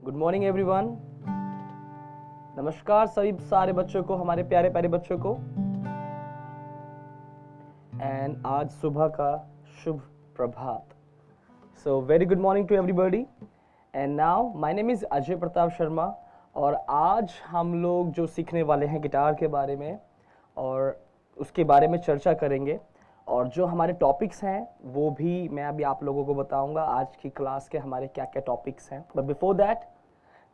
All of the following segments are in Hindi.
Good morning everyone. नमस्कार सभी सारे बच्चों को, हमारे प्यारे प्यारे बच्चों को। एंड आज सुबह का शुभ प्रभात। So very good morning to everybody. And now my name is Ajay Pratap Sharma और आज हम लोग जो सीखने वाले हैं गिटार के बारे में और उसके बारे में चर्चा करेंगे। और जो हमारे टॉपिक्स हैं वो भी मैं अभी आप लोगों को बताऊंगा आज की क्लास के हमारे क्या क्या टॉपिक्स हैं। But before that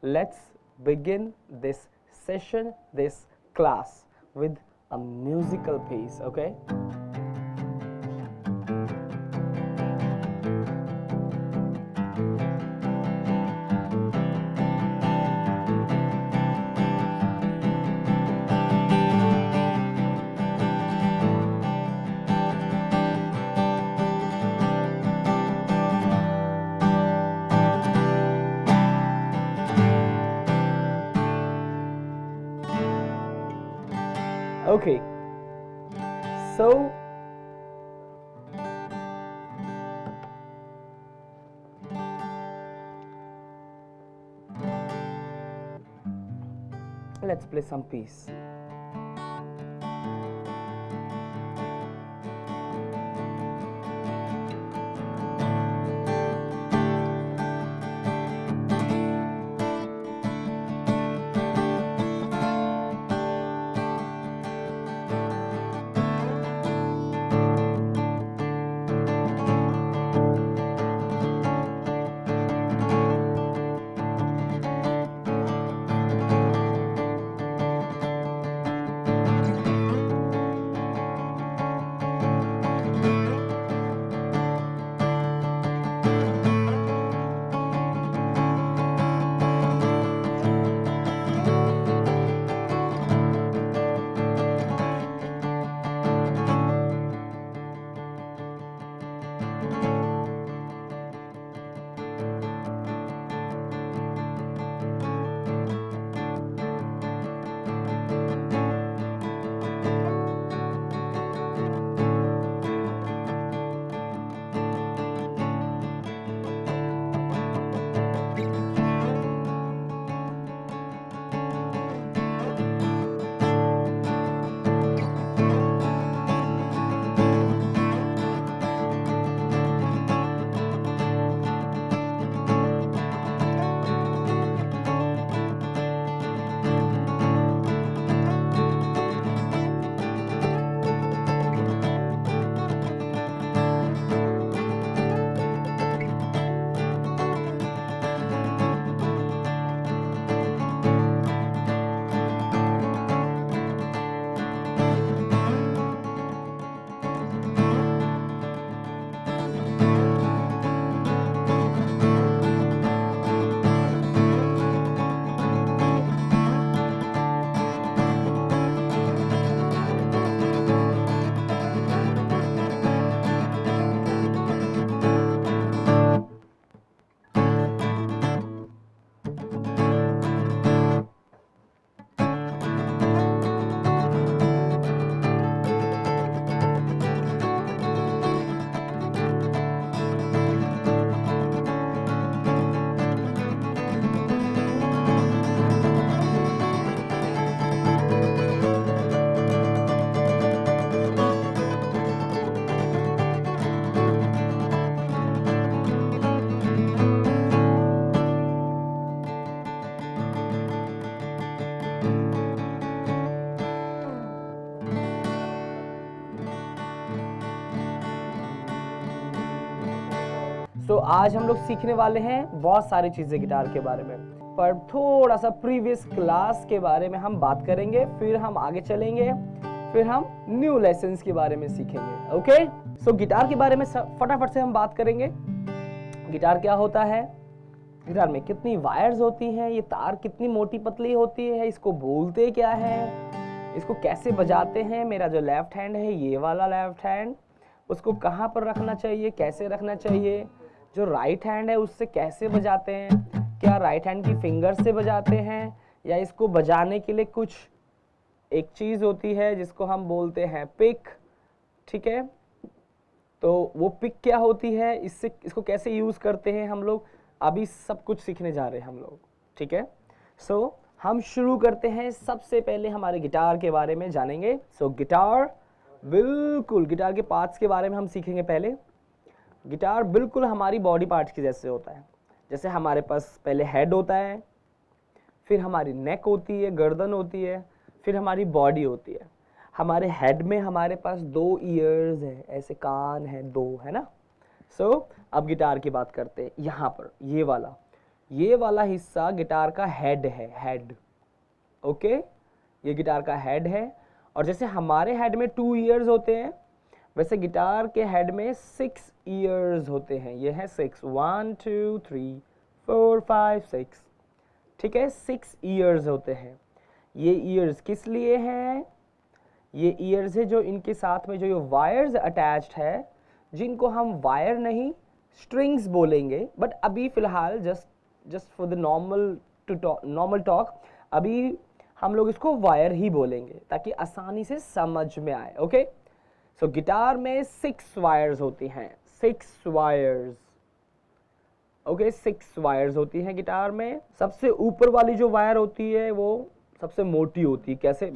let's begin this session, this class with a musical piece, okay? Okay, so let's play some piece. तो आज हम लोग सीखने वाले हैं बहुत सारी चीजें गिटार के बारे में, पर थोड़ा सा प्रीवियस क्लास के बारे में हम बात करेंगे, फिर हम आगे चलेंगे, फिर हम न्यू लेसन्स के बारे में सीखेंगे। ओके, सो गिटार के बारे में फटाफट से हम बात करेंगे। गिटार क्या होता है, गिटार में कितनी वायर्स होती हैं, ये तार कितनी मोटी पतली होती है, इसको बोलते क्या है, इसको कैसे बजाते हैं। मेरा जो लेफ्ट हैंड है, ये वाला लेफ्ट हैंड, उसको कहाँ पर रखना चाहिए, कैसे रखना चाहिए। जो राइट हैंड है उससे कैसे बजाते हैं, क्या राइट हैंड की फिंगर से बजाते हैं या इसको बजाने के लिए कुछ एक चीज़ होती है जिसको हम बोलते हैं पिक। ठीक है, तो वो पिक क्या होती है, इससे इसको कैसे यूज़ करते हैं हम लोग, अभी सब कुछ सीखने जा रहे हैं हम लोग। ठीक है। सो हम शुरू करते हैं। सबसे पहले हमारे गिटार के बारे में जानेंगे। सो गिटार, बिल्कुल गिटार के पार्ट्स के बारे में हम सीखेंगे। पहले गिटार बिल्कुल हमारी बॉडी पार्ट्स के जैसे होता है। जैसे हमारे पास पहले हेड होता है, फिर हमारी नेक होती है, गर्दन होती है, फिर हमारी बॉडी होती है। हमारे हेड में हमारे पास 2 ईयर्स हैं, ऐसे कान हैं 2, है ना। सो अब गिटार की बात करते हैं। यहाँ पर ये वाला हिस्सा गिटार का हेड है, हेड। ओके, ये गिटार का हेड है। और जैसे हमारे हेड में 2 ईयर्स होते हैं, वैसे गिटार के हेड में 6 ईयर्स होते हैं। ये है 6, 1 2 3 4 5 6, ठीक है। 6 ईयर्स होते हैं। ये ईयर्स किस लिए हैं? ये ईयर्स है जो इनके साथ में जो ये वायर्स अटैच्ड है, जिनको हम वायर नहीं स्ट्रिंग्स बोलेंगे, बट अभी फिलहाल just for the normal talk अभी हम लोग इसको वायर ही बोलेंगे ताकि आसानी से समझ में आए। ओके, सो गिटार में 6 वायर्स होती हैं, 6 वायर्स। ओके, 6 वायर्स होती हैं गिटार में। सबसे ऊपर वाली जो वायर होती है वो सबसे मोटी होती है। कैसे?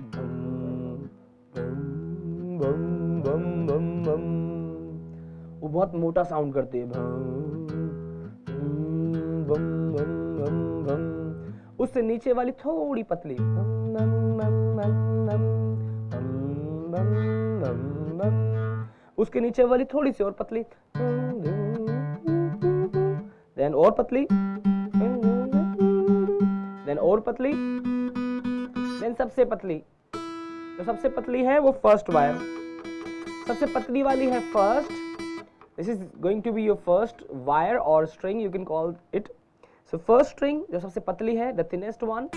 वो बहुत मोटा साउंड करती है। उससे नीचे वाली थोड़ी पतली, उसके नीचे वाली थोड़ी सी और पतली, देन और पतली, देन और पतली, देन सबसे पतली। जो सबसे पतली है वो फर्स्ट वायर, सबसे पतली वाली है first. This is going to be your first wire और string, you can call it. So first string जो सबसे पतली है, the thinnest one,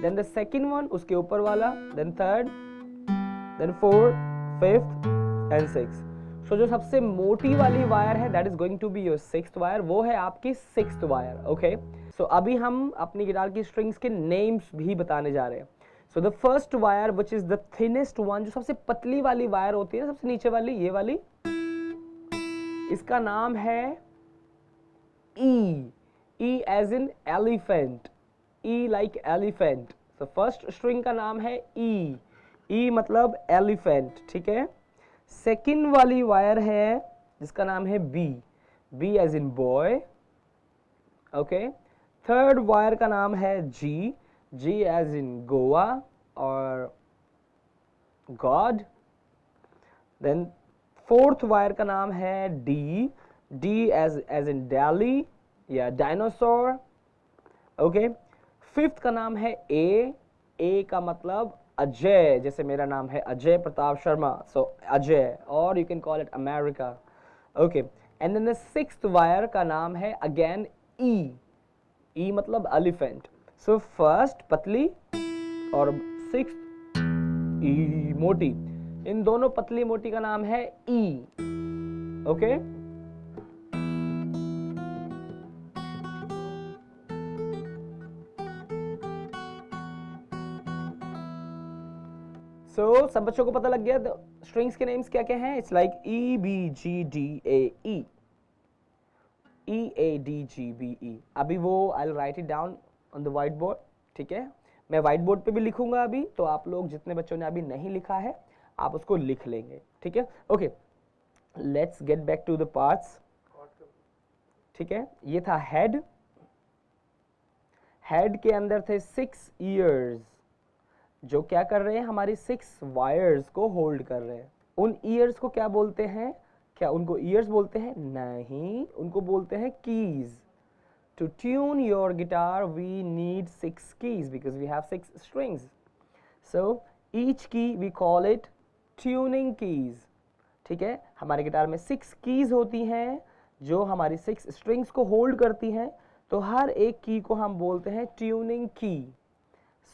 then the second one उसके ऊपर वाला, then third, then fourth, fifth and sixth. So जो सबसे मोटी वाली वायर है that is going to be your sixth wire, वो है आपकी सिक्स्थ वायर। ओके, सो अभी हम अपनी गिटार की स्ट्रिंग्स के नेम्स भी बताने जा रहे हैं। So the first wire which is the thinnest one, जो सबसे पतली वाली वायर होती है, सबसे नीचे वाली, ये वाली, इसका नाम है E, E as in elephant, E like elephant। so first string का नाम है E, E मतलब elephant, ठीक है। सेकंड वाली वायर है जिसका नाम है B, B as in boy, okay. Third wire का नाम है G, G as in Goa और God। देन फोर्थ वायर का नाम है D, D as in Delhi या डायनासोर, ओके। फिफ्थ का नाम है A, A का मतलब अजय, जैसे मेरा नाम है अजय प्रताप शर्मा, सो अजय, और you can call it America, okay. And then the sixth wire का नाम है अगेन E, E मतलब एलिफेंट। सो फर्स्ट पतली और सिक्स्थ E मोटी, इन दोनों पतली मोटी का नाम है E, ओके। सो सब बच्चों को पता लग गया स्ट्रिंग्स के नेम्स क्या क्या हैं? It's like E B G D A E, E A D G B E। अभी वो I will write it down on the white board, ठीक है। मैं व्हाइट बोर्ड पे भी लिखूंगा अभी, तो आप लोग जितने बच्चों ने अभी नहीं लिखा है आप उसको लिख लेंगे, ठीक है। Okay, let's get back to the parts, ठीक है। ये था हेड, हेड के अंदर थे 6 ईयर्स जो क्या कर रहे हैं, हमारी 6 वायर्स को होल्ड कर रहे हैं। उन ईयर्स को क्या बोलते हैं? क्या उनको ईयर्स बोलते हैं? नहीं, उनको बोलते हैं keys. To tune your guitar we need 6 keys because we have 6 strings. So each key we call it tuning keys, ठीक है। हमारे गिटार में 6 कीज होती हैं जो हमारी 6 स्ट्रिंग्स को होल्ड करती हैं, तो हर एक की को हम बोलते हैं ट्यूनिंग की।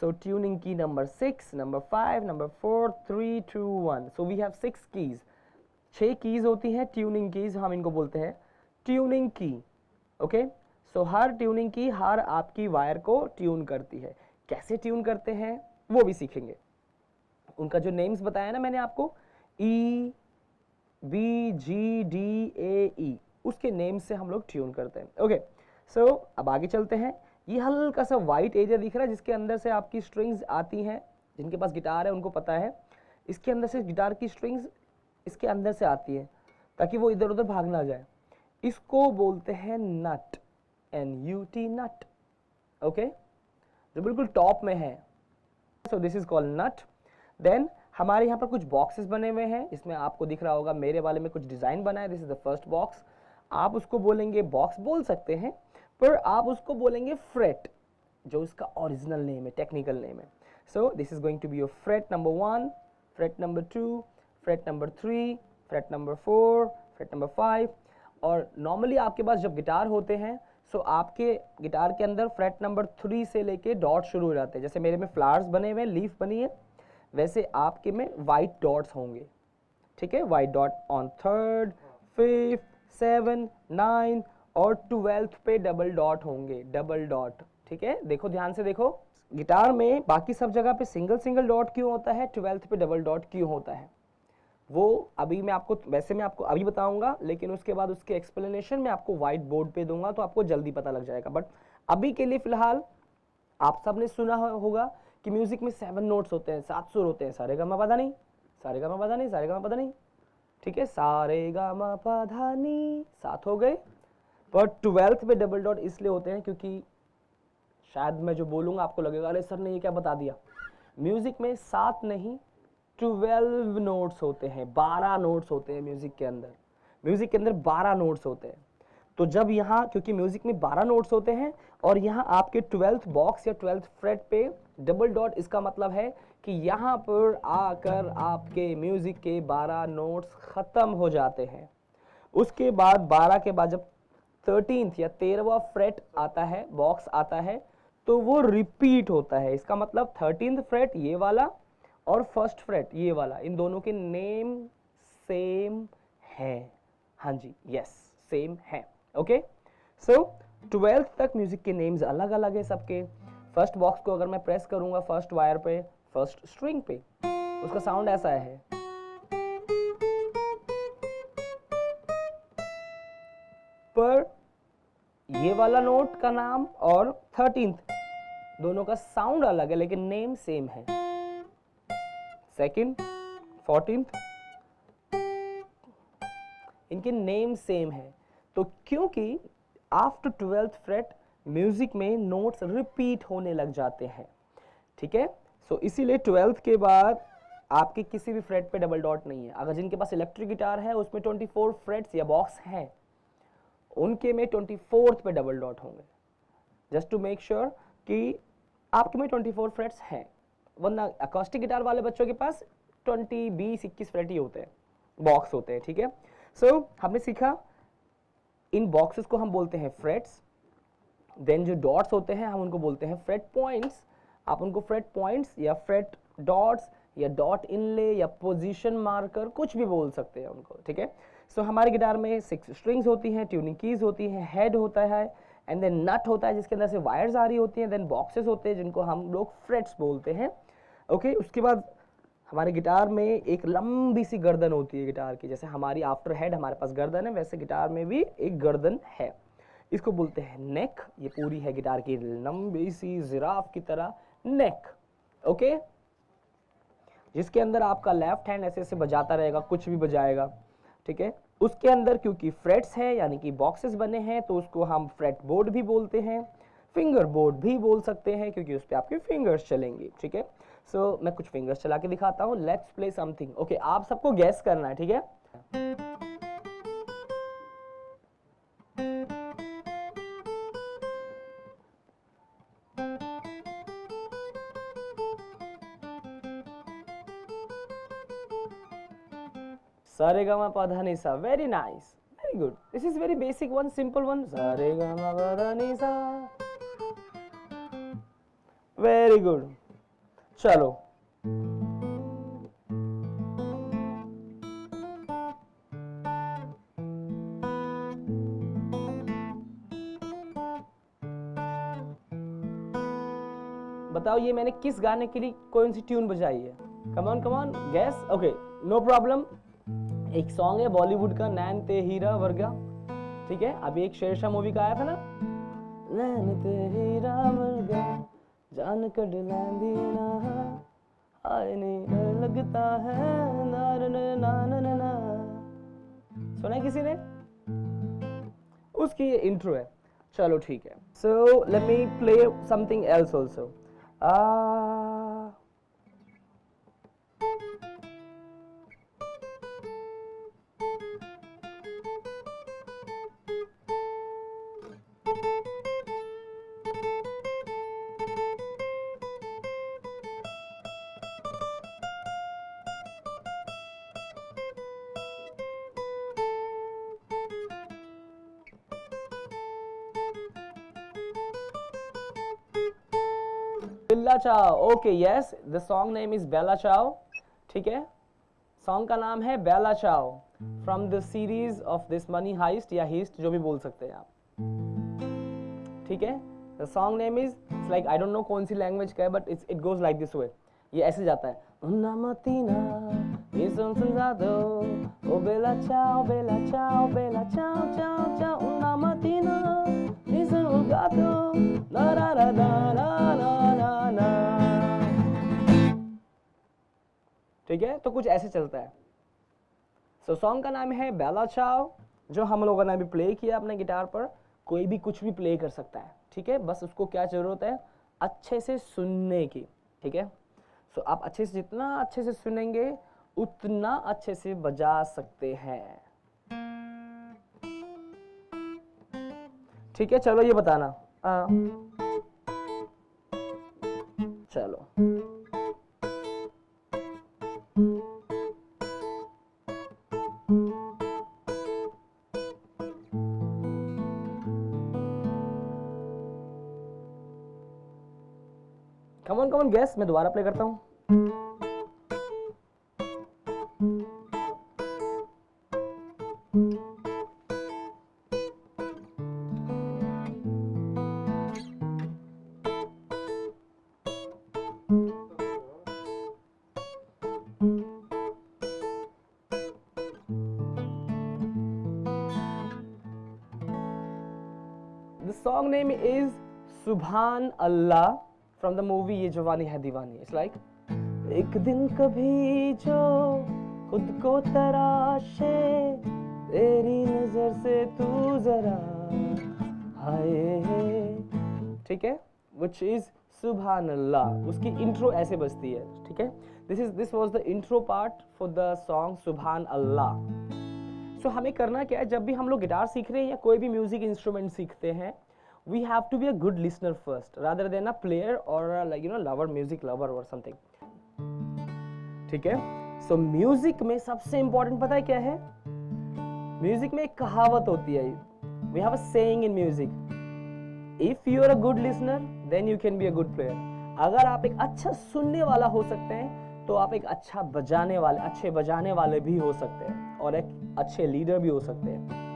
So tuning key number 6, number 5, number 4, 3, 2, 1. So we have 6 keys. 6 keys होती हैं tuning keys, हम इनको बोलते हैं tuning key. Okay? So हर tuning key हर आपकी वायर को ट्यून करती है। कैसे ट्यून करते हैं वो भी सीखेंगे। उनका जो नेम्स बताया ना मैंने आपको, E, B, G, D, A, E, उसके नेम से हम लोग ट्यून करते हैं। ओके, सो अब आगे चलते हैं। ये हल्का सा वाइट एरिया दिख रहा है जिसके अंदर से आपकी स्ट्रिंग्स आती हैं, जिनके पास गिटार है उनको पता है, इसके अंदर से गिटार की स्ट्रिंग्स इसके अंदर से आती है ताकि वो इधर उधर भाग ना जाए। इसको बोलते हैं नट, NUT नट, ओके, जो बिल्कुल टॉप में है। So this is called nut. Then हमारे यहाँ पर कुछ बॉक्सेस बने हुए हैं, इसमें आपको दिख रहा होगा मेरे वाले में कुछ डिजाइन बना है, this is the first box. आप उसको बोलेंगे बॉक्स बोल सकते हैं, पर आप उसको बोलेंगे फ्रेट, जो उसका ओरिजिनल नेम है, टेक्निकल नेम है। So this is going to be your fret number 1, fret number 2, fret number 3, fret number 4, fret number 5। और नॉर्मली आपके पास जब गिटार होते हैं सो आपके गिटार के अंदर फ्रेट नंबर 3 से लेके डॉट शुरू हो जाते हैं। जैसे मेरे में फ्लावर्स बने हुए हैं, लीफ बनी है, वैसे आपके में वाइट डॉट्स होंगे, ठीक है, white dot on 3rd, 5th, 7th, 9th और 12th पे डबल डॉट होंगे, डबल डॉट, ठीक है। देखो ध्यान से देखो, गिटार में बाकी सब जगह पे सिंगल सिंगल डॉट क्यों होता है, 12th पे डबल डॉट क्यों होता है, वो अभी मैं आपको, वैसे मैं आपको अभी बताऊंगा, लेकिन उसके बाद उसके एक्सप्लेनेशन में आपको व्हाइट बोर्ड पे दूंगा तो आपको जल्दी पता लग जाएगा। बट अभी के लिए फिलहाल आप सबने सुना होगा कि म्यूजिक में 7 नोट्स होते हैं, 7 सुर होते हैं, सारे गा मा पा धा नी, सारे गा मा पा धा नी, सारे गा मा पा धा नी, ठीक है, सारे गा मा पा धा नी, 7 हो गए। पर 12th पे डबल डॉट इसलिए होते हैं क्योंकि शायद मैं जो बोलूंगा आपको लगेगा अरे सर ने ये क्या बता दिया। म्यूजिक में 7 नहीं 12 नोट्स होते हैं, 12 नोट्स होते हैं म्यूजिक के अंदर, म्यूजिक के अंदर 12 नोट्स होते हैं। तो जब यहाँ, क्योंकि म्यूजिक में 12 नोट्स होते हैं और यहाँ आपके 12th बॉक्स या 12th फ्रेट पे डबल डॉट, इसका मतलब है कि यहाँ पर आकर आपके म्यूजिक के 12 नोट्स खत्म हो जाते हैं। उसके बाद 12 के बाद जब 13th या 13वां फ्रेट आता है, बॉक्स आता है, तो वो रिपीट होता है। इसका मतलब 13th फ्रेट ये वाला और फर्स्ट फ्रेट ये वाला, इन दोनों के नेम सेम है। हाँ जी, यस, सेम है। ओके, सो 12th तक म्यूजिक के नेम्स अलग अलग है सबके। फर्स्ट बॉक्स को अगर मैं प्रेस करूंगा फर्स्ट वायर पे, फर्स्ट स्ट्रिंग पे, उसका साउंड ऐसा है। पर ये वाला नोट का नाम और 13th दोनों का साउंड अलग है लेकिन नेम सेम है। सेकंड, 14th, इनके नेम सेम है। तो क्योंकि आफ्टर 12th फ्रेट म्यूजिक में नोट्स रिपीट होने लग जाते हैं, ठीक है। सो इसीलिए 12th के बाद आपके किसी भी फ्रेट पे डबल डॉट नहीं है। अगर जिनके पास इलेक्ट्रिक गिटार है उसमें 24 फ्रेट्स या बॉक्स हैं, उनके में 24th पे डबल डॉट होंगे, जस्ट टू मेक श्योर कि आपके में 24 फ्रेट्स हैं। वरना अकॉस्टिक गिटार वाले बच्चों के पास 20, 20, 21 फ्रेट ही होते हैं, बॉक्स होते हैं, ठीक है। सो हमने सीखा इन बॉक्सेस को हम बोलते हैं फ्रेट्स। देन जो डॉट्स होते हैं हम उनको बोलते हैं फ्रेट पॉइंट्स। आप उनको फ्रेट पॉइंट्स या फ्रेट डॉट्स या डॉट इनले या पोजीशन मार्कर कुछ भी बोल सकते हैं उनको, ठीक है। सो हमारे गिटार में 6 स्ट्रिंग्स होती हैं, ट्यूनिंग कीज होती हैं, हेड होता है, एंड देन नट होता है जिसके अंदर से वायर्स आ रही होती हैं, देन बॉक्सेस होते हैं जिनको हम लोग फ्रेट्स बोलते हैं। ओके, उसके बाद हमारे गिटार में एक लंबी सी गर्दन होती है गिटार की, जैसे हमारी आफ्टर हेड हमारे पास गर्दन है, वैसे गिटार में भी एक गर्दन है, इसको बोलते हैं नेक। ये पूरी है गिटार की लंबी सी जिराफ की तरह नेक, ओके, जिसके अंदर आपका लेफ्ट हैंड ऐसे ऐसे बजाता रहेगा, कुछ भी बजाएगा, ठीक है। उसके अंदर क्योंकि फ्रेट्स है यानी कि बॉक्सेस बने हैं तो उसको हम फ्रेट बोर्ड भी बोलते हैं, फिंगर बोर्ड भी बोल सकते हैं क्योंकि उस पर आपके फिंगर्स चलेंगे, ठीक है। सो मैं कुछ फिंगर्स चला के दिखाता हूँ, लेट्स प्ले समथिंग। ओके, आप सबको गैस करना है, ठीक है। सारेगामा पाधा निसा, very nice, very good. This is very basic one, simple one, सारेगामा पाधा निसा, वेरी गुड। चलो बताओ ये मैंने किस गाने के लिए कौन सी ट्यून बजाई है? Come on guys. Okay, no problem. एक सॉन्ग है बॉलीवुड का, नैन ते हीरा वर्गा, ठीक है। अभी एक शेरशाह मूवी का आया था ना, नैन ते हीरा वर्गा जान कढ लैंदी ना आए नी डर लगता है नार ना सुना है किसी ने? उसकी ये इंट्रो है। चलो ठीक है, so let me play something else also. Bella Ciao, okay yes, the song name is Bella Ciao. ठीक है, सॉन्ग का नाम है Bella Ciao from the series of this Money Heist या हीस्ट, जो भी बोल सकते हैं आप। ठीक है, the song name is like I don't know कौन सी लैंग्वेज का है, but it goes like this way. ये ऐसे जाता है, Una mattina mi son senzato, oh bella ciao, bella ciao, ciao, ciao. Una mattina mi son svegliato, la la la la la la la. ठीक है, तो कुछ ऐसे चलता है। सो सॉन्ग का नाम है बेला चाओ, जो हम लोगों ने अभी प्ले किया अपने गिटार पर। कोई भी कुछ भी प्ले कर सकता है, ठीक है, बस उसको क्या जरूरत है, अच्छे से सुनने की। ठीक है, सो आप अच्छे से, जितना अच्छे से सुनेंगे उतना अच्छे से बजा सकते हैं। ठीक है, चलो ये बताना। चलो कम ऑन गैस, मैं दोबारा प्ले करता हूं। The song name is Subhan Allah from the movie ये जवानी है दीवानी। It's like एक दिन कभी जो खुद को तराशे तेरी नजर से तू जरा हाय। ठीक है, which is सुभान अल्लाह। उसकी इंट्रो ऐसे बजती है। ठीक है, this was the intro part for the song सुभान अल्लाह। सो हमें करना क्या है, जब भी हम लोग गिटार सीख रहे हैं या कोई भी म्यूजिक इंस्ट्रूमेंट सीखते हैं, we have to be a good listener first rather than a player or a, like you know lover, music lover or something. ठीक है, सो म्यूजिक में सबसे इंपॉर्टेंट पता है क्या है? म्यूजिक में एक कहावत होती है, we have a saying in music, if you are a good listener then you can be a good player. अगर आप एक अच्छा सुनने वाला हो सकते हैं तो आप एक अच्छा बजाने वाले, अच्छे बजाने वाले भी हो सकते हैं और एक अच्छे लीडर भी हो सकते हैं।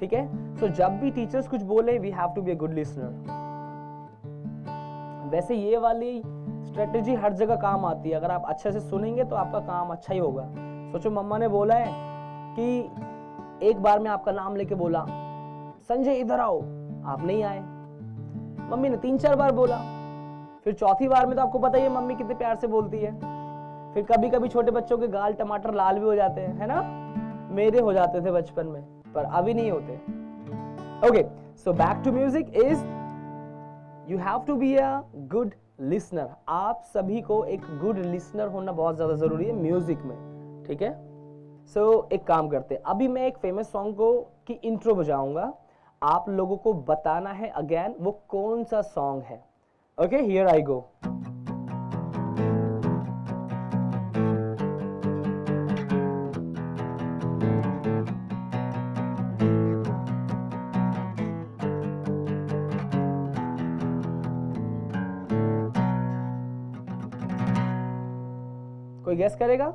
ठीक है, सो जब भी टीचर्स कुछ बोले, we have to be a good listener. वैसे ये वाली स्ट्रेटेजी हर जगह काम आती है। अगर आप अच्छे से सुनेंगे तो आपका काम अच्छा ही होगा। सोचो, मम्मा ने बोला है कि एक बार में आपका नाम लेके बोला, संजय इधर आओ, आप नहीं आए। मम्मी ने 3-4 बार बोला, फिर चौथी बार में तो आपको पता ही है मम्मी कितने प्यार से बोलती है। फिर कभी कभी छोटे बच्चों के गाल टमाटर लाल भी हो जाते हैं, है ना? मेरे हो जाते थे बचपन में, पर अभी नहीं होते। Okay, so back to music is you have to be a good listener. आप सभी को एक गुड लिसनर होना बहुत ज्यादा जरूरी है म्यूजिक में। ठीक है, सो एक काम करते हैं, अभी मैं एक फेमस सॉन्ग को की इंट्रो बजाऊंगा, आप लोगों को बताना है अगेन वो कौन सा सॉन्ग है। ओके, हियर आई गो। कोई गेस करेगा?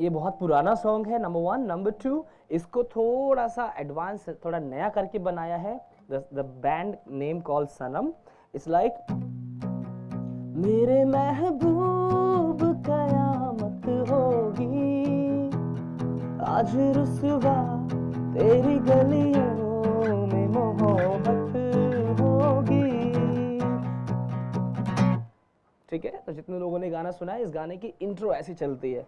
ये बहुत पुराना सॉन्ग है, नंबर 1। नंबर 2, इसको थोड़ा सा एडवांस, थोड़ा नया करके बनाया है, the band name called Sanam. It's like मेरे महबूब कयामत होगी, आज रुसवा तेरी गलियों में मोहब्बत होगी। ठीक है, तो जितने लोगों ने गाना सुना है, इस गाने की इंट्रो ऐसी चलती है।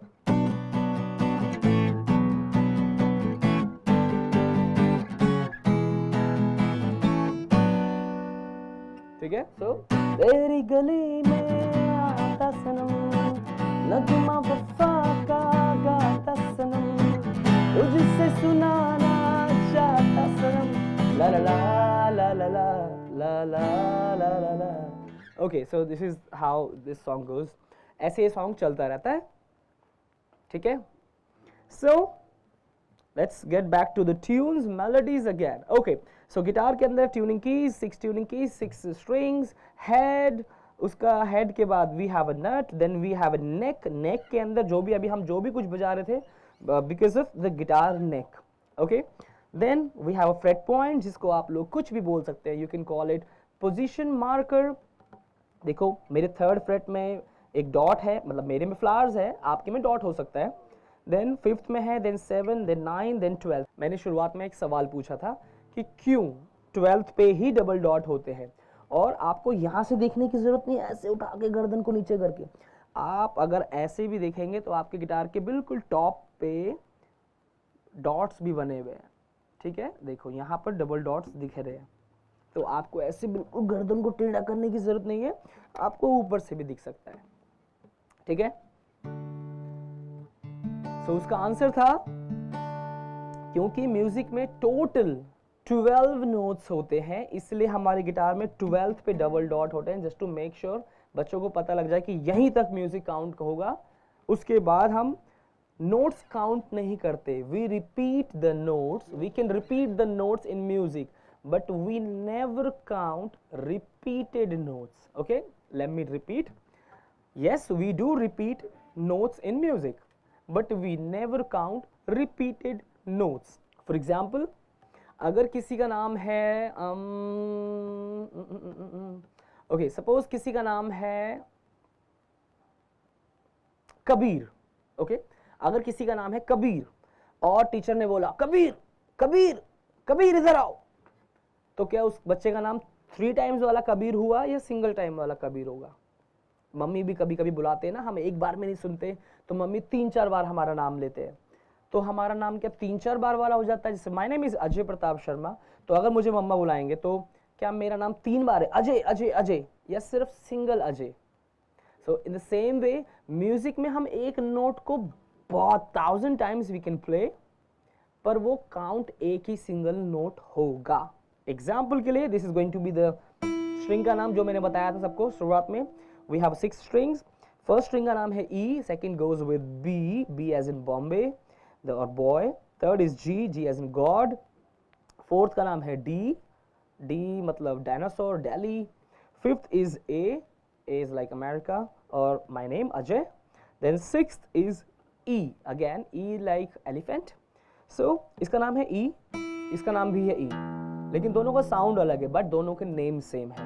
ठीक है, तो तेरी गली में आता सनम, नगमा वफा का गाता सनम, तुझसे सुनाना चाहता सनम, la la la la la la la la la la. Okay, so this is how this song goes. ऐसे ये सॉन्ग चलता रहता है। ठीक है, so let's get back to the tunes, melodies again. Okay, so guitar के अंदर tuning keys, 6 tuning keys, 6 strings, head, उसका हेड के बाद we have a nut, then we have a neck. Neck के अंदर जो भी अभी हम जो भी कुछ बजा रहे थे, because of the guitar neck. Okay, then we have a fret point, जिसको आप लोग कुछ भी बोल सकते हैं, you can call it position marker. देखो मेरे 3rd फ्रेट में एक डॉट है, मतलब मेरे में फ्लावर्स है, आपके में डॉट हो सकता है। देन 5th में है, देन 7, देन 9, देन 12। मैंने शुरुआत में एक सवाल पूछा था कि क्यों 12th पे ही डबल डॉट होते हैं, और आपको यहाँ से देखने की जरूरत नहीं, ऐसे उठा के गर्दन को नीचे करके। आप अगर ऐसे भी देखेंगे तो आपके गिटार के बिल्कुल टॉप पे डॉट्स भी बने हुए हैं। ठीक है, देखो यहाँ पर डबल डॉट्स दिख रहे हैं, तो आपको ऐसे बिल्कुल गर्दन को टेढ़ा करने की जरूरत नहीं है, आपको ऊपर से भी दिख सकता है। ठीक है, सो उसका आंसर था क्योंकि म्यूजिक में टोटल 12 नोट्स होते हैं, इसलिए हमारे गिटार में 12th पे डबल डॉट होते हैं, जस्ट टू मेक श्योर बच्चों को पता लग जाए कि यहीं तक म्यूजिक काउंट होगा, उसके बाद हम नोट्स काउंट नहीं करते। We repeat the notes, we can repeat the notes in music, but we never count repeated notes. Okay, let me repeat. Yes, we do repeat notes in music, but we never count repeated notes. For example, अगर किसी का नाम है okay, suppose किसी का नाम है कबीर। okay, अगर किसी का नाम है कबीर और टीचर ने बोला कबीर कबीर कबीर इधर आओ, तो क्या उस बच्चे का नाम 3 टाइम्स वाला कबीर हुआ या सिंगल टाइम वाला कबीर होगा? मम्मी भी कभी कभी बुलाते हैं ना, हम एक बार में नहीं सुनते, तो मम्मी 3-4 बार हमारा नाम लेते हैं, तो हमारा नाम क्या 3-4 बार वाला हो जाता है? जैसे my name is Ajay Pratap Sharma, तो अगर मुझे मम्मा बुलाएंगे तो क्या मेरा नाम 3 बार है अजय अजय अजय, या सिर्फ single Ajay? So in the same way music में हम एक नोट को बहुत 1000 टाइम्स वी कैन प्ले, पर वो काउंट एक ही सिंगल नोट होगा। एग्जाम्पल के लिए this is going to be the string का नाम जो मैंने बताया था सबको शुरुआत में। We have 6 strings. First string का नाम है E, second goes with B, B as in Bombay और boy, third is G, G as in God, fourth का नाम है डी, डी मतलब dinosaur Delhi, fifth is A, A is like America और my name Ajay, then sixth is E, again E like elephant. So इसका नाम है ई, इसका नाम भी है ई, लेकिन दोनों का साउंड अलग है बट दोनों के नेम सेम है।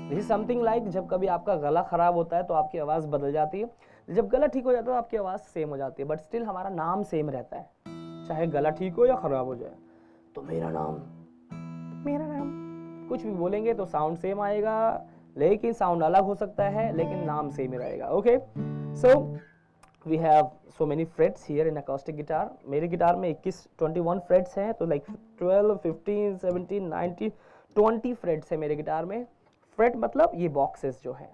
दिस इज समथिंग लाइक जब कभी आपका गला खराब होता है तो आपकी आवाज बदल जाती है, जब गला ठीक हो जाता है तो आपकी आवाज सेम हो जाती है, बट स्टिल हमारा नाम सेम रहता है, चाहे गला ठीक हो या खराब हो जाए। तो मेरा नाम कुछ भी बोलेंगे तो साउंड सेम आएगा, लेकिन साउंड अलग हो सकता है, लेकिन नाम सेम ही रहेगा। Okay, so we have so many frets here in acoustic guitar. मेरे गिटार में 21 फ्रेट्स हैं, तो लाइक 12, 15, 17, 19, 20 फ्रेट्स है मेरे गिटार में। फ्रेट मतलब ये बॉक्सेस जो है,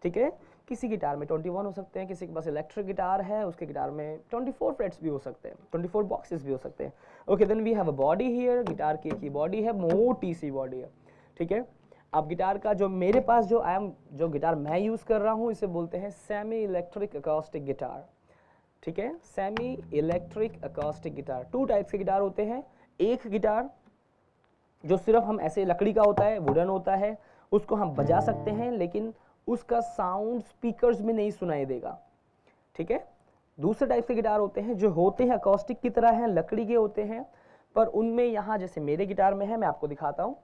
ठीक है। किसी गिटार में 21 हो सकते हैं, किसी के पास इलेक्ट्रिक गिटार है उसके गिटार में 24 फ्रेट्स भी हो सकते हैं, 24 बॉक्सेस भी हो सकते हैं। Okay, then we have a body here, guitar की एक ही बॉडी है, मोटी सी बॉडी है, ठीक है। अब गिटार का जो मेरे पास जो गिटार मैं यूज कर रहा हूँ इसे बोलते हैं सेमी इलेक्ट्रिक अकॉस्टिक गिटार, ठीक है। Semi electric acoustic guitar 2 types के गिटार होते हैं। एक गिटार जो सिर्फ हम ऐसे लकड़ी का होता है, वुडन होता है, उसको हम बजा सकते हैं लेकिन उसका साउंड स्पीकर्स में नहीं सुनाई देगा, ठीक है। दूसरे टाइप के गिटार होते हैं जो होते हैं अकॉस्टिक की तरह हैं, लकड़ी के होते हैं, पर उनमें यहाँ जैसे मेरे गिटार में है, मैं आपको दिखाता हूँ।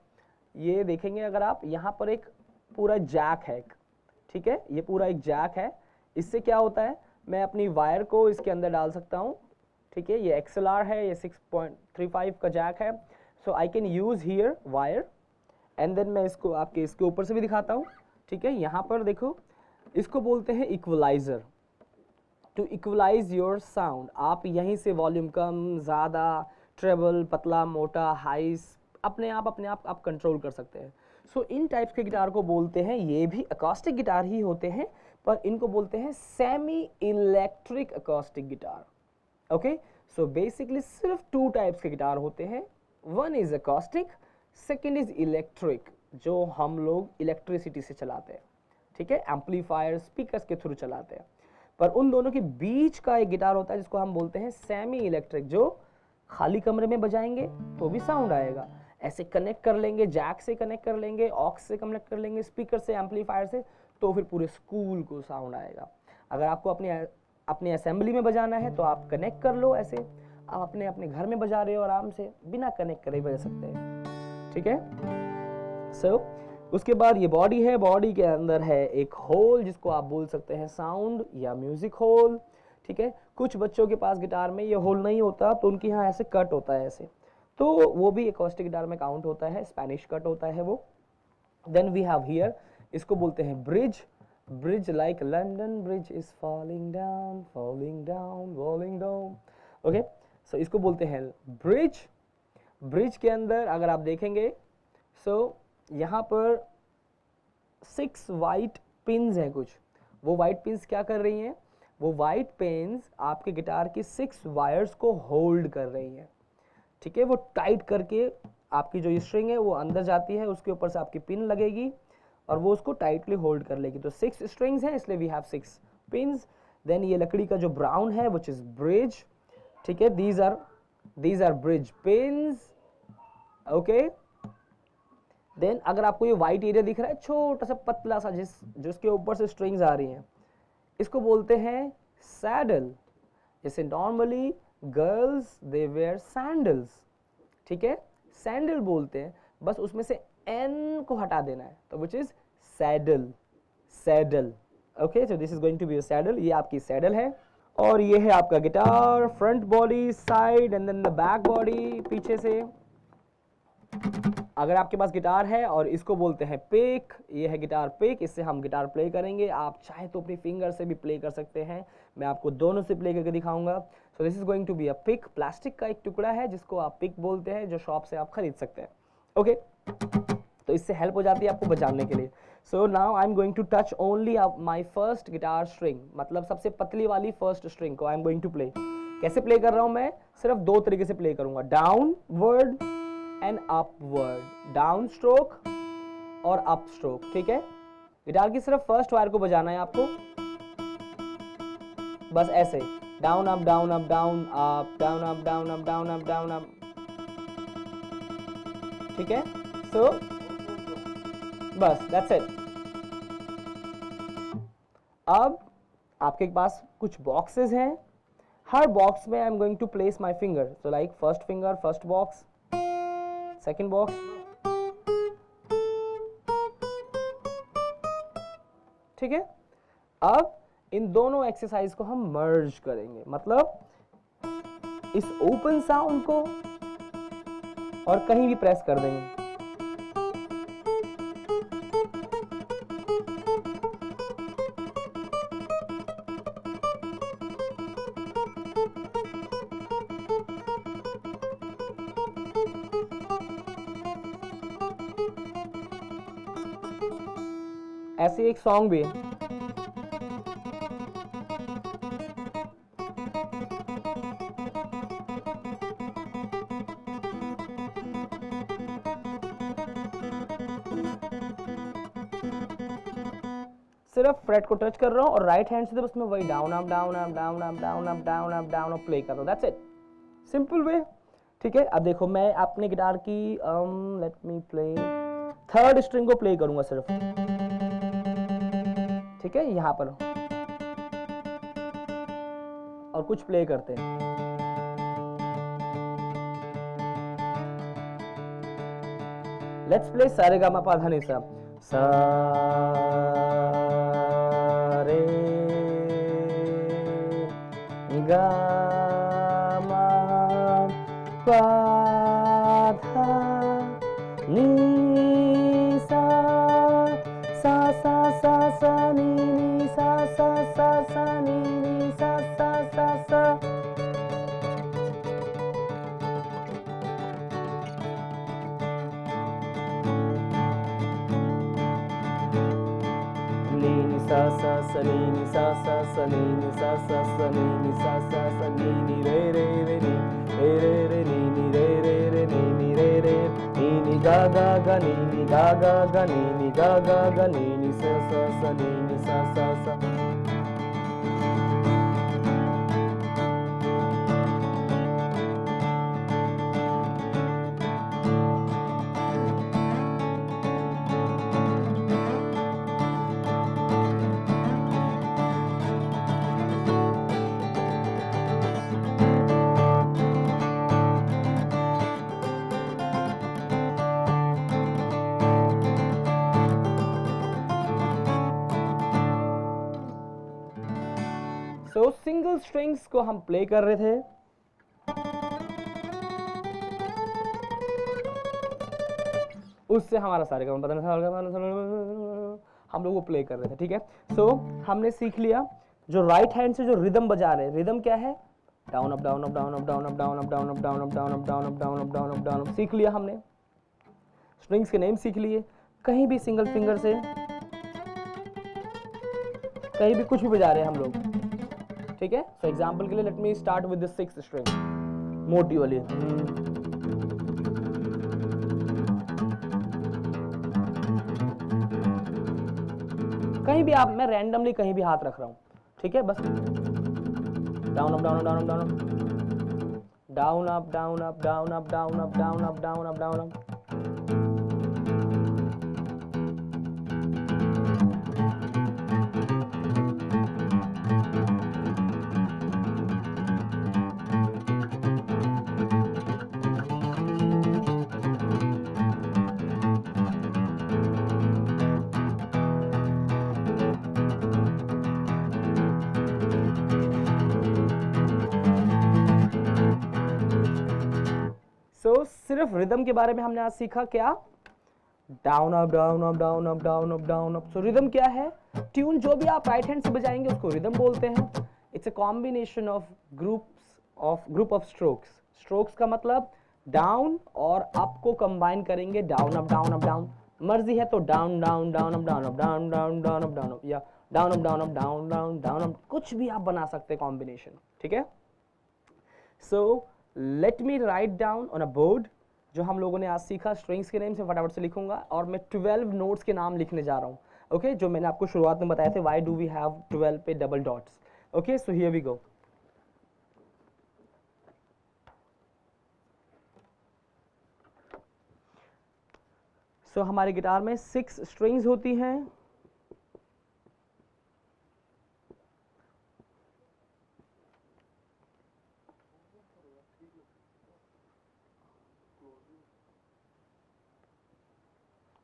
ये देखेंगे अगर आप, यहाँ पर एक पूरा जैक है, ठीक है, ये पूरा एक जैक है। इससे क्या होता है, मैं अपनी वायर को इसके अंदर डाल सकता हूँ, ठीक है। ये XLR है, ये 6.35 का जैक है, so I can use here wire and then मैं इसको आपके इसके ऊपर से भी दिखाता हूँ, ठीक है। यहाँ पर देखो, इसको बोलते हैं equaliser. To equalise your sound, आप यहीं से वॉल्यूम कम ज़्यादा, ट्रेबल, पतला मोटा, हाई, अपने आप आप कंट्रोल कर सकते हैं। सो इन टाइप्स के गिटार को बोलते हैं, ये भी अकॉस्टिक गिटार ही होते हैं, पर इनको बोलते हैं semi electric acoustic guitar. Okay, so basically सिर्फ 2 टाइप्स के गिटार होते हैं, one is acoustic, second is electric, जो हम लोग इलेक्ट्रिसिटी से चलाते हैं, ठीक है, एम्पलीफायर, स्पीकर्स के थ्रू चलाते हैं। पर उन दोनों के बीच का एक गिटार होता है जिसको हम बोलते हैं सेमी इलेक्ट्रिक, जो खाली कमरे में बजाएंगे तो भी साउंड आएगा, ऐसे कनेक्ट कर लेंगे, जैक से कनेक्ट कर लेंगे, ऑक्स से कनेक्ट कर लेंगे, स्पीकर से, एम्पलीफायर से, तो फिर पूरे स्कूल को साउंड आएगा। अगर आपको अपने असेंबली में बजाना है तो आप कनेक्ट कर लो, ऐसे आप अपने घर में बजा रहे हो आराम से, बिना कनेक्ट करे बजा सकते हैं, ठीक है। सो उसके बाद ये बॉडी है, बॉडी के अंदर है एक होल जिसको आप बोल सकते हैं साउंड या म्यूजिक होल, ठीक है। कुछ बच्चों के पास गिटार में ये होल नहीं होता तो उनके यहाँ ऐसे कट होता है ऐसे, तो वो भी अकॉस्टिक गिटार में काउंट होता है, स्पेनिश कट होता है वो। देन वी हैव हियर, इसको बोलते हैं bridge, bridge like London bridge is falling down falling down falling down, okay. So इसको बोलते हैं ब्रिज। ब्रिज के अंदर अगर आप देखेंगे, सो यहाँ पर 6 वाइट पिन्स हैं कुछ, वो वाइट पिन्स क्या कर रही हैं, वो वाइट पिन्स आपके गिटार की 6 वायर्स को होल्ड कर रही हैं, ठीक है। वो टाइट करके आपकी जो स्ट्रिंग है वो अंदर जाती है, उसके ऊपर से आपकी पिन लगेगी और वो उसको टाइटली होल्ड कर लेगी। तो 6 स्ट्रिंग्स हैं, इसलिए वी हैव 6 पिन्स। देन ये लकड़ी का जो ब्राउन है विच इज ब्रिज, ठीक है, these are bridge pins, okay. देन अगर आपको ये व्हाइट एरिया दिख रहा है छोटा सा पतला सा जिसके ऊपर से स्ट्रिंग्स आ रही हैं, इसको बोलते हैं सैडल। जैसे normally girls they wear sandals, ठीक है, सैंडल बोलते हैं, बस उसमें से एन को हटा देना है, तो which is saddle, saddle, okay. So this is going to be a saddle, ये आपकी सैडल है। और ये है आपका guitar, front body, side and then the back body, पीछे से। अगर आपके पास गिटार है और इसको बोलते हैं पिक, ये है गिटार पिक, इससे हम गिटार प्ले करेंगे। आप चाहे तो अपनी फिंगर से भी प्ले कर सकते हैं, मैं आपको दोनों से प्ले करके दिखाऊंगा। So this is going to be a pick, plastic का एक टुकड़ा है जिसको आप पिक बोलते हैं, जो शॉप से आप खरीद सकते हैं, ओके। तो इससे हेल्प हो जाती है आपको बजाने के लिए। So now I am going to touch only my first guitar string, मतलब सबसे पतली वाली फर्स्ट स्ट्रिंग को I am going to play. कैसे प्ले कर रहा हूं मैं, सिर्फ 2 तरीके से प्ले करूंगा, downward and upward, down stroke और अप स्ट्रोक, ठीक है। गिटार की सिर्फ फर्स्ट वायर को बजाना है आपको, बस ऐसे down up down up down up down up down up down up down up, ठीक है। सो बस दैट्स इट। अब आपके पास कुछ बॉक्सेस हैं, हर बॉक्स में I am going to place my finger, so like first finger first box, second box, ठीक है। अब इन दोनों एक्सरसाइज को हम मर्ज करेंगे, मतलब इस ओपन साउंड को और कहीं भी प्रेस कर देंगे, ऐसे एक सॉन्ग भी है। सिर्फ फ्रेट को टच कर रहा हूँ और राइट हैंड से बस मैं वही down up down up down up down up down up down up play कर रहा हूँ, दैट्स इट, सिंपल वे, ठीक है। अब देखो मैं अपने गिटार की late me play, third string को प्ले करूंगा सिर्फ, ठीक है, यहां पर और कुछ प्ले करते हैं। लेट्स प्ले सारेगामापा धा नि सा। सा रे गा मा पा धा नि सा सा सा सा सा नी सा सा सा सा नी सा सा सा सा। नी सा सा सा नी सा सा सा नी सा सा सा नी सा सा सा नी रे रे रे नी रे रे नी रे रे रे नी रे रे नी गा गा गा नी गा गा गा नी गा गा गा नी सा सा सा नी सा सा सा। सो सिंगल स्ट्रिंग्स को हम प्ले कर रहे थे। उससे हमारा सारे का पता नहीं, हम लोग वो प्ले कर रहे थे, ठीक है। सो हमने सीख लिया जो राइट हैंड से जो रिदम बजा रहे हैं, रिदम क्या है, down up down up down up down up down up down up down up down up down up down up down up down सीख लिया हमने। स्ट्रिंग्स के नेम सीख लिए, कहीं भी सिंगल फिंगर से कहीं भी कुछ भी बजा रहे हैं हम लोग, ठीक है। सो एग्जांपल के लिए let me start with the sixth string, मोटी वाली। कहीं भी आप, मैं रैंडमली कहीं भी हाथ रख रहा हूं, ठीक है, बस down up down up down up down up down up down up down up down up down up down up down up. सिर्फ रिदम के बारे में हमने आज सीखा, क्या, down up down up down up down up down up. So rhythm क्या है, ट्यून जो भी आप राइट हैंड से बजाएंगे उसको रिदम बोलते हैं। It's a combination of group of strokes. Strokes का मतलब डाउन और अप को कंबाइन करेंगे, down up down up down. मर्जी है तो down down down up down up down down down up down up, या down up down up down down down up, कुछ भी आप बना सकते हैं कॉम्बिनेशन, ठीक है। So let me write down on a board जो हम लोगों ने आज सीखा। स्ट्रिंग्स के नेम से फटाफट से लिखूंगा और मैं 12 नोट्स के नाम लिखने जा रहा हूं, ओके, जो मैंने आपको शुरुआत में बताए थे, व्हाई डू वी हैव 12 पे double dots, okay. So here we go. So हमारे गिटार में 6 स्ट्रिंग्स होती हैं,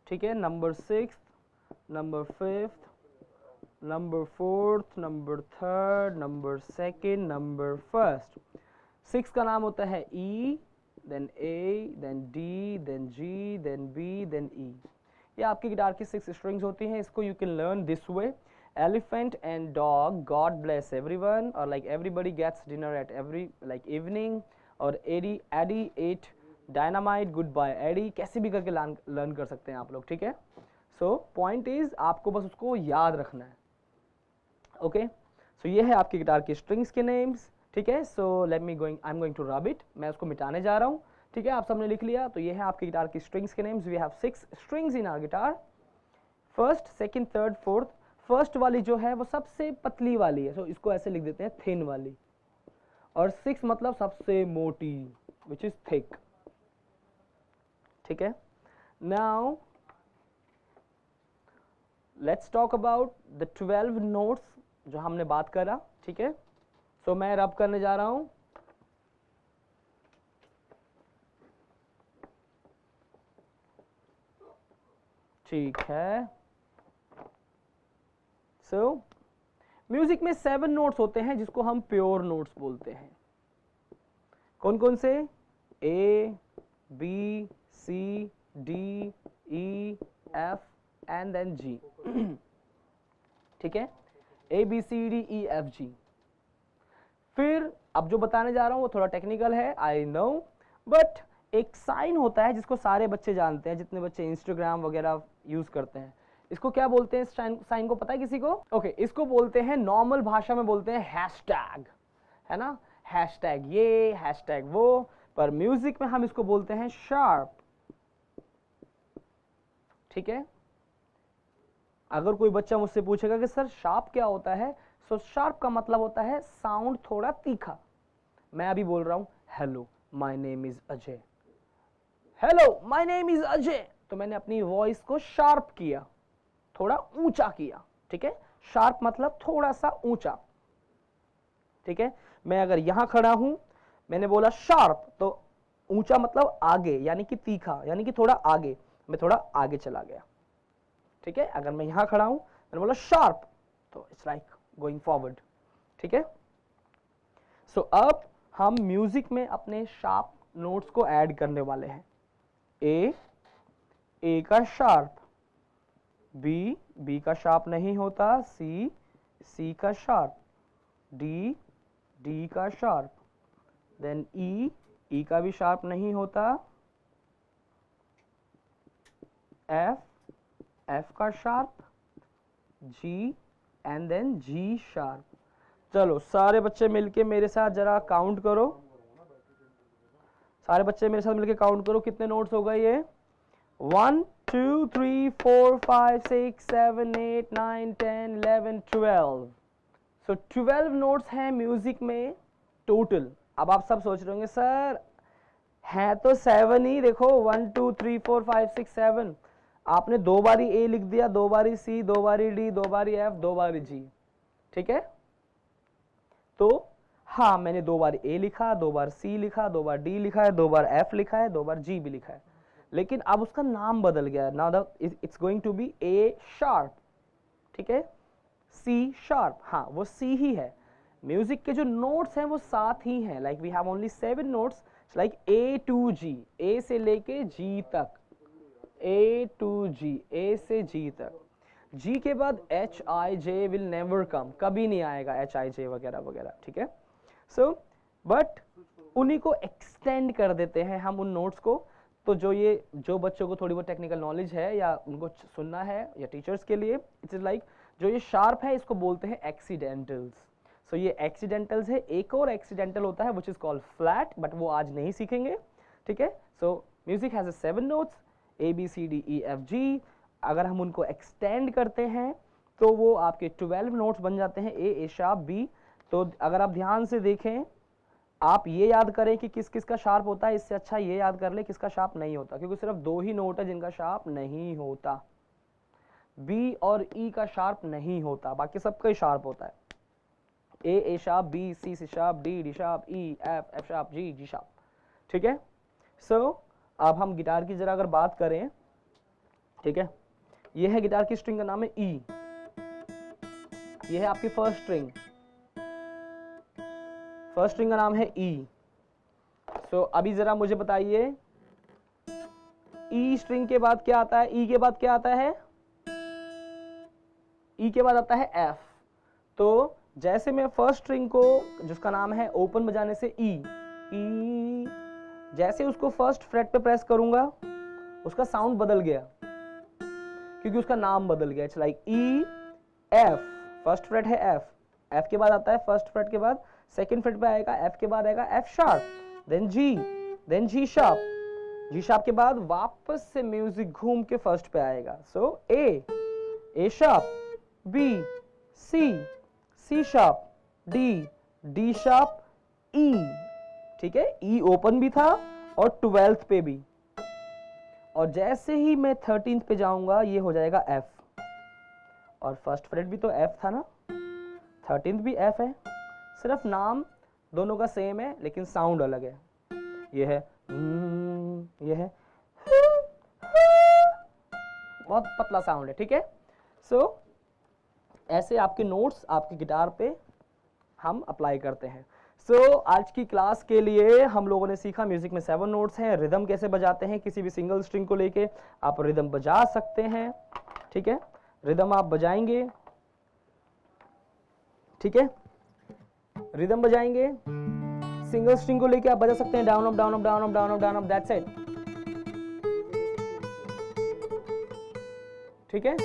ठीक है। Number 6, number 5th, number 4th, number 3rd, number 2nd, number 1st। 6 का नाम होता है E, then A, then D, then G, then B, then E। ये आपकी गिटार की 6 स्ट्रिंग्स होती हैं। इसको you can learn this way, elephant and dog, God bless everyone, और like everybody gets dinner at every like evening, और Eddie ate dynamite, good bye Eddie, कैसे भी करके लर्न कर सकते हैं आप लोग, ठीक है। सो पॉइंट इज आपको बस उसको याद रखना है, ओके। सो ये है आपकी गिटार की स्ट्रिंग्स के नेम्स, ठीक है। So let me going, I am going to rub it, मैं उसको मिटाने जा रहा हूँ, ठीक है। आप सबने लिख लिया, तो ये है आपकी गिटार की स्ट्रिंग्स के names. We have 6 strings in our guitar, first, second, third, fourth. First वाली जो है वो सबसे पतली वाली है, सो इसको ऐसे लिख देते हैं, थिन वाली, और 6 मतलब सबसे मोटी, विच इज थिक, ठीक है। Now let's talk about the 12 notes जो हमने बात करा, ठीक है। सो मैं रब करने जा रहा हूं। ठीक है। सो म्यूजिक में 7 नोट्स होते हैं जिसको हम प्योर नोट्स बोलते हैं। कौन कौन से? A, B, C, D, E, F and then G. ठीक है, A B C D E F G. फिर अब जो बताने जा रहा हूं वो थोड़ा टेक्निकल है, आई नो, बट एक साइन होता है जिसको सारे बच्चे जानते हैं, जितने बच्चे इंस्टाग्राम वगैरह यूज करते हैं। इसको क्या बोलते हैं? साइन को पता है किसी को? ओके, इसको बोलते हैं, नॉर्मल भाषा में बोलते हैं हैशटैग, है ना, हैशटैग ये, हैशटैग वो, पर म्यूजिक में हम इसको बोलते हैं शार्प। ठीक है, अगर कोई बच्चा मुझसे पूछेगा कि सर शार्प क्या होता है, सो शार्प का मतलब होता है साउंड थोड़ा तीखा। मैं अभी बोल रहा हूं hello my name is Ajay, hello my name is Ajay, तो मैंने अपनी वॉइस को शार्प किया, थोड़ा ऊंचा किया। ठीक है, शार्प मतलब थोड़ा सा ऊंचा। ठीक है, मैं अगर यहां खड़ा हूं, मैंने बोला शार्प, तो ऊंचा मतलब आगे, यानी कि तीखा, यानी कि थोड़ा आगे, मैं थोड़ा आगे चला गया। ठीक है, अगर मैं यहां खड़ा हूं, मैंने बोला शार्प, तो इट्स लाइक गोइंग फॉरवर्ड। ठीक है, सो अब हम म्यूजिक में अपने शार्प नोट्स को ऐड करने वाले हैं। ए का शार्प, बी का शार्प नहीं होता, सी का शार्प, डी का शार्प, देन ई का भी शार्प नहीं होता, एफ का sharp, G and then G sharp. चलो सारे बच्चे मिलके मेरे साथ जरा काउंट करो, सारे बच्चे मेरे साथ मिलके काउंट करो, कितने नोट्स हो गए ये? 1 2 3 4 5 6 7 8 9 10 11 12। सो 12 नोट्स हैं म्यूजिक में टोटल। अब आप सब सोच रहे होंगे सर है तो 7 ही, देखो 1 2 3 4 5 6 7, आपने 2 बारी ए लिख दिया, 2 बारी सी, 2 बारी डी, 2 बारी एफ, 2 बारी जी। ठीक है, तो हाँ मैंने 2 बार ए लिखा, 2 बार सी लिखा, 2 बार डी लिखा है, 2 बार एफ लिखा है, 2 बार जी भी लिखा है, लेकिन अब उसका नाम बदल गया है। Now it's going to be A sharp. ठीक है, सी शार्प, हाँ वो सी ही है। म्यूजिक के जो नोट्स हैं वो 7 ही हैं, like we have only 7 notes, like A to G, A से लेके जी तक, ए टू जी, ए से जी तक। जी के बाद H I J will never come, कभी नहीं आएगा एच आई जे वगैरह वगैरह। ठीक है, सो बट उन्हीं को एक्सटेंड कर देते हैं हम उन नोट्स को। तो जो बच्चों को थोड़ी बहुत टेक्निकल नॉलेज है या उनको सुनना है या टीचर्स के लिए, इट्स लाइक जो ये शार्प है इसको बोलते हैं एक्सीडेंटल्स। सो ये एक्सीडेंटल्स है। एक और एक्सीडेंटल होता है which is called flat, but वो आज नहीं सीखेंगे। ठीक है, so music has 7 notes, A B C D E F G. अगर हम उनको एक्सटेंड करते हैं तो वो आपके 12 नोट्स बन जाते हैं, ए शार्प, बी। तो अगर आप ध्यान से देखें, आप ये याद करें कि किस किस का शार्प होता है, इससे अच्छा ये याद कर ले किसका शार्प नहीं होता, क्योंकि सिर्फ 2 ही नोट है जिनका शार्प नहीं होता। बी और ई का शार्प नहीं होता, बाकी सबका ही शार्प होता है। A sharp, B C sharp, D sharp, E F sharp, G sharp. ठीक है, सो अब हम गिटार की जरा अगर बात करें, ठीक है, ये है गिटार की स्ट्रिंग का नाम है ई, ये है आपकी फर्स्ट स्ट्रिंग, फर्स्ट स्ट्रिंग का नाम है ई। सो अभी जरा मुझे बताइए ई स्ट्रिंग के बाद क्या आता है? ई के बाद क्या आता है? ई के बाद आता है एफ। तो जैसे मैं फर्स्ट स्ट्रिंग को, जिसका नाम है ओपन बजाने से ई, जैसे उसको फर्स्ट फ्रेट पे प्रेस करूंगा उसका साउंड बदल गया, क्योंकि उसका नाम बदल गया। It's like E F, first freight है एफ, एफ के बाद आता है फर्स्ट फ्रेट के बाद सेकंड फ्रेट पे आएगा, एफ के बाद आएगा F sharp, then G sharp, G sharp के बाद वापस से म्यूजिक घूम के फर्स्ट पे आएगा। So A sharp, B C sharp, D sharp, E. ठीक है, ई ओपन भी था और 12th पे भी, और जैसे ही मैं 13th पे जाऊंगा ये हो जाएगा एफ, और फर्स्ट फ्रेट भी तो एफ था ना, 13th भी एफ है, सिर्फ नाम दोनों का सेम है लेकिन साउंड अलग है। ये है ये है बहुत पतला साउंड है, ठीक है। सो ऐसे आपके नोट्स आपके गिटार पे हम अप्लाई करते हैं। सो आज की क्लास के लिए हम लोगों ने सीखा म्यूजिक में 7 नोट्स हैं, रिदम कैसे बजाते हैं, किसी भी सिंगल स्ट्रिंग को लेके आप रिदम बजा सकते हैं, ठीक है। रिदम आप बजाएंगे, ठीक है, रिदम बजाएंगे, सिंगल स्ट्रिंग को लेके आप बजा सकते हैं down up down up down up down up down up, that's it, ठीक है।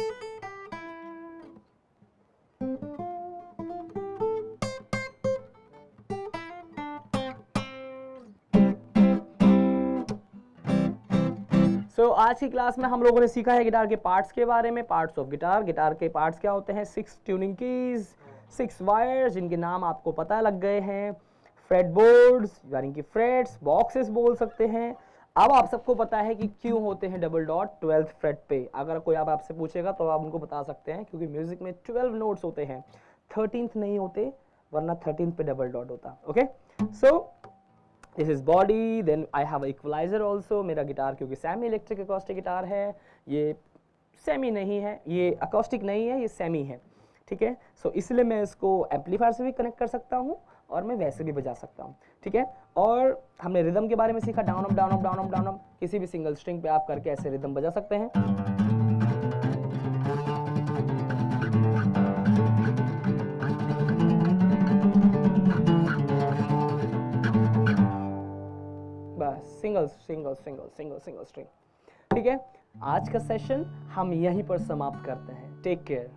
सो आज की क्लास में हम लोगों ने सीखा है गिटार के पार्ट्स के बारे में, पार्ट्स ऑफ गिटार। गिटार के पार्ट्स क्या होते हैं? 6 ट्यूनिंग कीज, 6 वायर्स जिनके नाम आपको पता लग गए हैं, फ्रेट बोर्ड्स यानी कि फ्रेट्स, बॉक्सेस बोल सकते हैं। अब आप सबको पता है कि क्यों होते हैं डबल डॉट 12th फ्रेट पे। अगर कोई आप आपसे पूछेगा तो आप उनको बता सकते हैं क्योंकि म्यूजिक में 12 नोट्स होते हैं, 13th नहीं होते, वरना 13th पे डबल डॉट होता। Okay, so this is body, then I have equaliser also. मेरा गिटार क्योंकि सेमी इलेक्ट्रिक अकॉस्टिक गिटार है, ये सेमी नहीं है, ये अकॉस्टिक नहीं है, ये सेमी है, ठीक है। सो इसलिए मैं इसको एम्पलीफायर से भी कनेक्ट कर सकता हूँ और मैं वैसे भी बजा सकता हूँ, ठीक है। और हमने रिदम के बारे में सीखा, down up down up down up down up, किसी भी सिंगल स्ट्रिंग पे आप करके ऐसे रिदम बजा सकते हैं। बस single single single single single string, ठीक है। आज का सेशन हम यहीं पर समाप्त करते हैं। Take care.